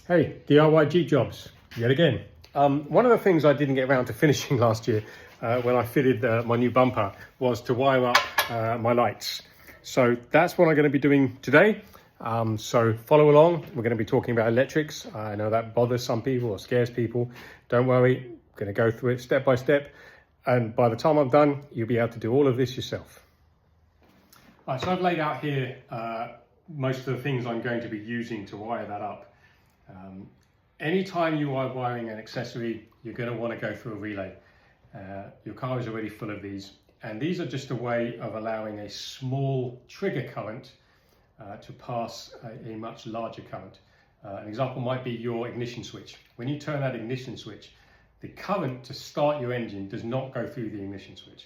Hey, DIY Jeep jobs, yet again. One of the things I didn't get around to finishing last year when I fitted my new bumper was to wire up my lights. So that's what I'm going to be doing today. So follow along. We're going to be talking about electrics. I know that bothers some people or scares people. Don't worry, I'm going to go through it step by step. And by the time I'm done, you'll be able to do all of this yourself. All right, so I've laid out here most of the things I'm going to be using to wire that up. Anytime you are wiring an accessory, you're going to want to go through a relay. Your car is already full of these, and these are just a way of allowing a small trigger current to pass a much larger current. An example might be your ignition switch. When you turn that ignition switch, the current to start your engine does not go through the ignition switch.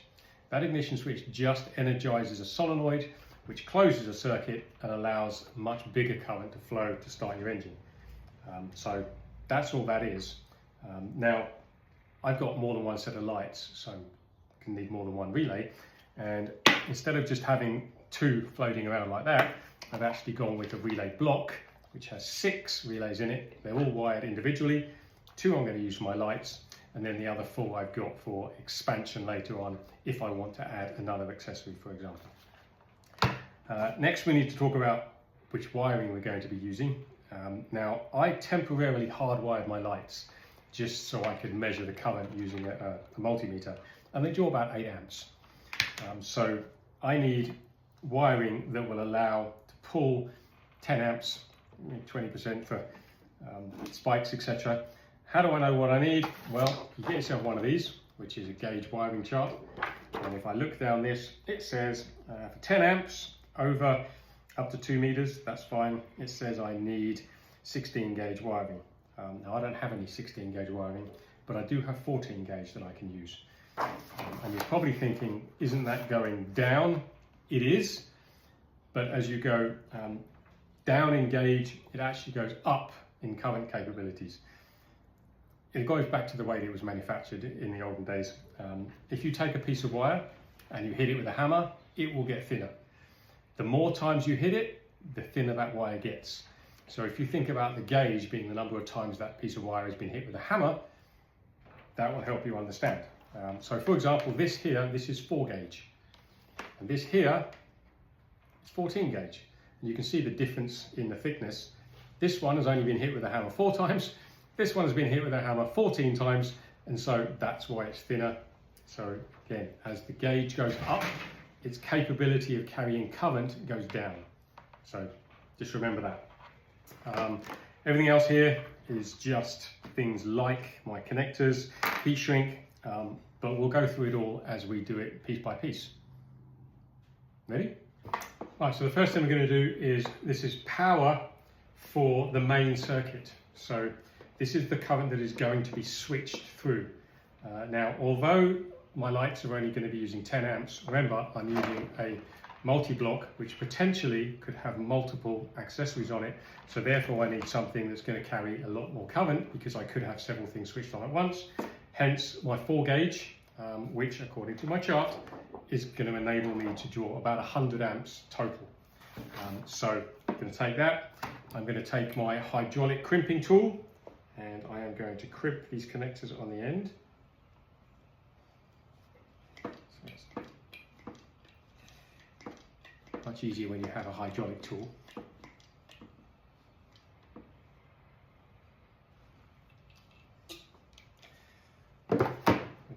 That ignition switch just energizes a solenoid, which closes a circuit and allows much bigger current to flow to start your engine. So that's all that is. Now, I've got more than one set of lights, so I can need more than one relay. And instead of just having two floating around like that, I've actually gone with a relay block, which has 6 relays in it. They're all wired individually. 2 I'm going to use for my lights, and then the other 4 I've got for expansion later on if I want to add another accessory, for example. Next, we need to talk about which wiring we're going to be using. Now, I temporarily hardwired my lights just so I could measure the current using a multimeter, and they draw about 8 amps. So I need wiring that will allow to pull 10 amps, 20% for spikes, etc. How do I know what I need? Well, you get yourself one of these, which is a gauge wiring chart. And if I look down this, it says for 10 amps over up to 2 meters, that's fine. It says I need 16 gauge wiring. Now I don't have any 16 gauge wiring, but I do have 14 gauge that I can use. And you're probably thinking, isn't that going down? It is, but as you go down in gauge, it actually goes up in current capabilities. It goes back to the way that it was manufactured in the olden days. If you take a piece of wire and you hit it with a hammer, it will get thinner. The more times you hit it, the thinner that wire gets. So if you think about the gauge being the number of times that piece of wire has been hit with a hammer, that will help you understand. So for example, this here, this is 4 gauge. And this here is 14 gauge. And you can see the difference in the thickness. This one has only been hit with a hammer 4 times. This one has been hit with a hammer 14 times. And so that's why it's thinner. So again, as the gauge goes up, its capability of carrying current goes down. So just remember that. Everything else here is just things like my connectors, heat shrink, but we'll go through it all as we do it piece by piece. Ready? Right, so the first thing we're going to do is, this is power for the main circuit. So this is the current that is going to be switched through. Now, although my lights are only going to be using 10 amps. Remember, I'm using a multi-block, which potentially could have multiple accessories on it. So therefore I need something that's going to carry a lot more current, because I could have several things switched on at once. Hence my 4 gauge, which according to my chart is going to enable me to draw about 100 amps total. So I'm going to take that. I'm going to take my hydraulic crimping tool, and I am going to crimp these connectors on the end. Much easier when you have a hydraulic tool.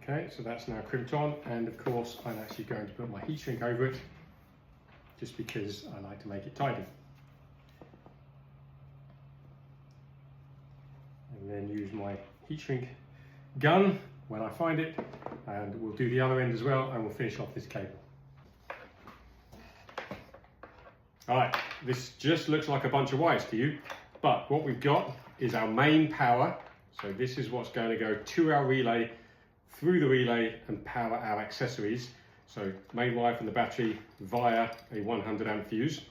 Okay, so that's now crimped on, and of course I'm actually going to put my heat shrink over it, just because I like to make it tidy. And then use my heat shrink gun when I find it, and we'll do the other end as well, and we'll finish off this cable. All right, this just looks like a bunch of wires to you, but what we've got is our main power. So this is what's going to go to our relay, through the relay, and power our accessories. So main wire from the battery via a 100 amp fuse.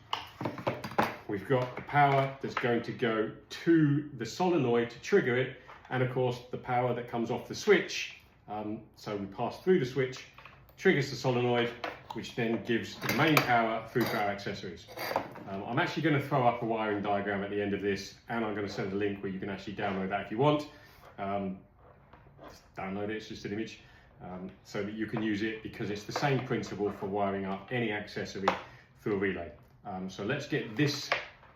We've got the power that's going to go to the solenoid to trigger it, and of course the power that comes off the switch. So we pass through the switch triggers the solenoid, which then gives the main power through to our accessories. I'm actually going to throw up a wiring diagram at the end of this, and I'm going to send a link where you can actually download that if you want. Just download it, it's just an image, so that you can use it, because it's the same principle for wiring up any accessory through a relay. So let's get this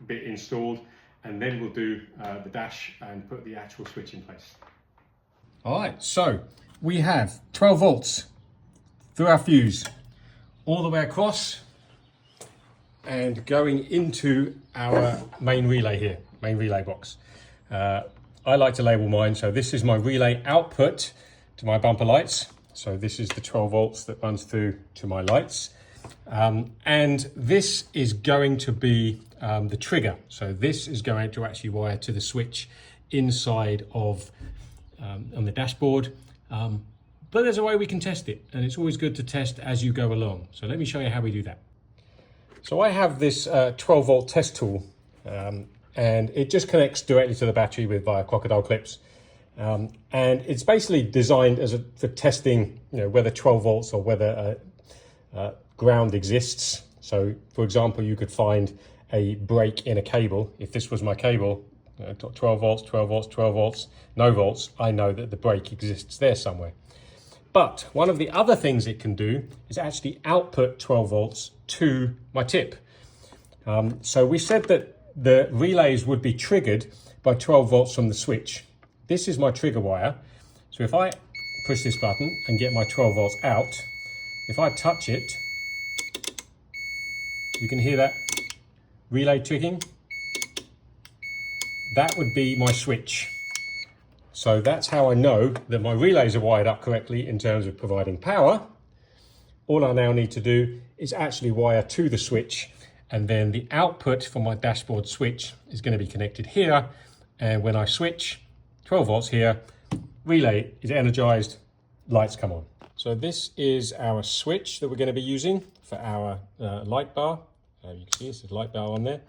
bit installed, and then we'll do the dash and put the actual switch in place. All right, so we have 12 volts through our fuse all the way across and going into our main relay here, main relay box. I like to label mine, so this is my relay output to my bumper lights. So this is the 12 volts that runs through to my lights. And this is going to be the trigger. So this is going to actually wire to the switch inside of on the dashboard. But there's a way we can test it, and it's always good to test as you go along. So let me show you how we do that. So I have this 12 volt test tool, and it just connects directly to the battery via crocodile clips. And it's basically designed for testing, whether 12 volts or whether ground exists. So for example, you could find a break in a cable. If this was my cable, 12 volts, 12 volts, 12 volts, no volts, I know that the break exists there somewhere. But one of the other things it can do is actually output 12 volts to my tip. So we said that the relays would be triggered by 12 volts from the switch. This is my trigger wire. So if I push this button and get my 12 volts out, if I touch it, you can hear that relay ticking. That would be my switch. So that's how I know that my relays are wired up correctly in terms of providing power. All I now need to do is actually wire to the switch, and then the output from my dashboard switch is going to be connected here. And when I switch, 12 volts here, relay is energized, lights come on. So this is our switch that we're going to be using for our light bar. You can see this is light bar on there.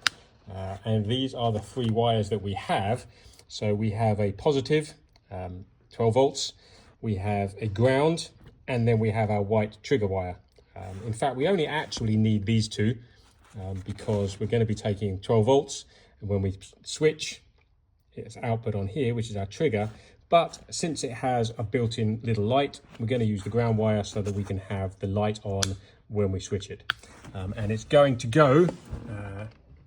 And these are the 3 wires that we have. So we have a positive, 12 volts, we have a ground, and then we have our white trigger wire. In fact, we only actually need these 2 because we're going to be taking 12 volts, and when we switch, it's output on here, which is our trigger. But since it has a built-in little light, we're going to use the ground wire so that we can have the light on when we switch it. And it's going to go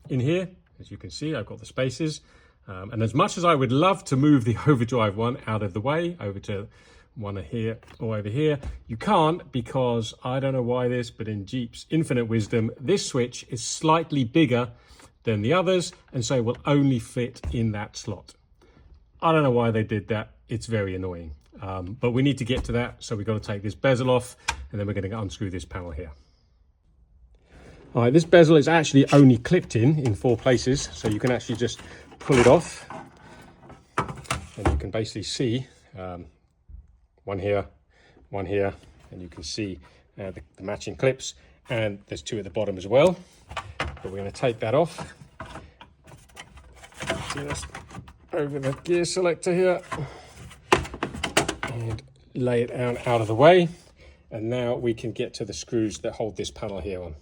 in here. As you can see, I've got the spaces. And as much as I would love to move the overdrive one out of the way, over to one here or over here, you can't, because I don't know why this, but in Jeep's infinite wisdom, this switch is slightly bigger than the others, and so will only fit in that slot. I don't know why they did that. It's very annoying. But we need to get to that, so we've got to take this bezel off, and then we're going to unscrew this panel here. All right, this bezel is actually only clipped in 4 places, so you can actually just pull it off, and you can basically see one here, and you can see the matching clips, and there's 2 at the bottom as well. But we're going to take that off. Just over the gear selector here, and lay it out of the way. And now we can get to the screws that hold this panel here on.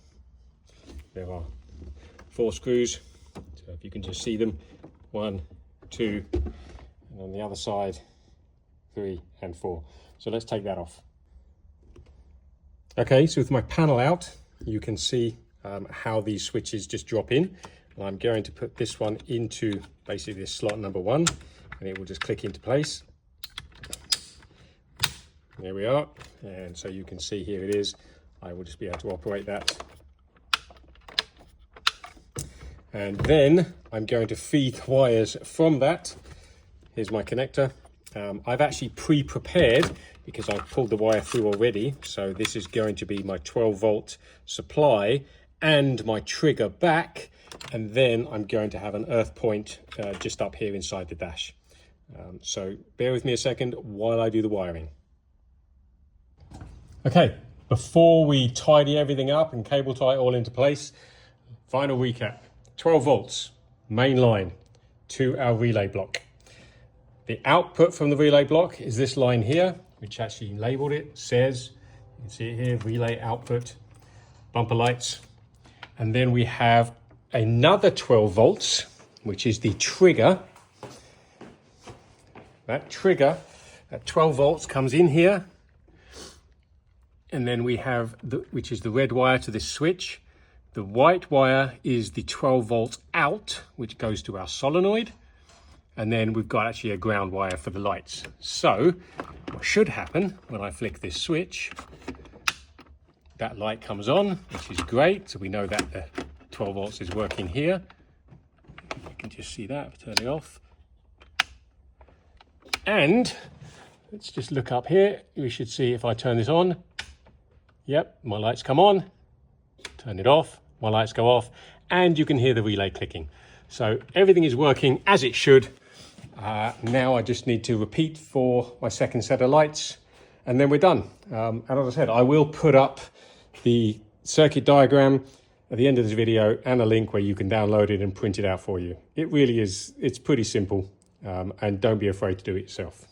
There are 4 screws, so if you can just see them, 1, 2, and on the other side, 3 and 4. So let's take that off. Okay, so with my panel out, you can see how these switches just drop in. And I'm going to put this one into basically this slot number 1, and it will just click into place. There we are, and so you can see here it is. I will just be able to operate that. And then I'm going to feed the wires from that. Here's my connector. I've actually pre-prepared, because I've pulled the wire through already. So this is going to be my 12 volt supply and my trigger back. And then I'm going to have an earth point just up here inside the dash. So bear with me a second while I do the wiring. Okay, before we tidy everything up and cable tie it all into place, final recap. 12 volts, main line to our relay block. The output from the relay block is this line here, which actually labeled it, says You can see it here, relay output, bumper lights. And then we have another 12 volts, which is the trigger. That trigger at 12 volts comes in here. And then we have, which is the red wire to this switch. The white wire is the 12 volts out, which goes to our solenoid. And then we've got actually a ground wire for the lights. So what should happen when I flick this switch, that light comes on, which is great. So we know that the 12 volts is working here. You can just see that, turn it off. And let's just look up here. We should see if I turn this on. Yep, my lights come on. Turn it off, my lights go off, and you can hear the relay clicking. So everything is working as it should. Now I just need to repeat for my second set of lights, and then we're done. And as I said, I will put up the circuit diagram at the end of this video and a link where you can download it and print it out for you. It really is, it's pretty simple, and don't be afraid to do it yourself.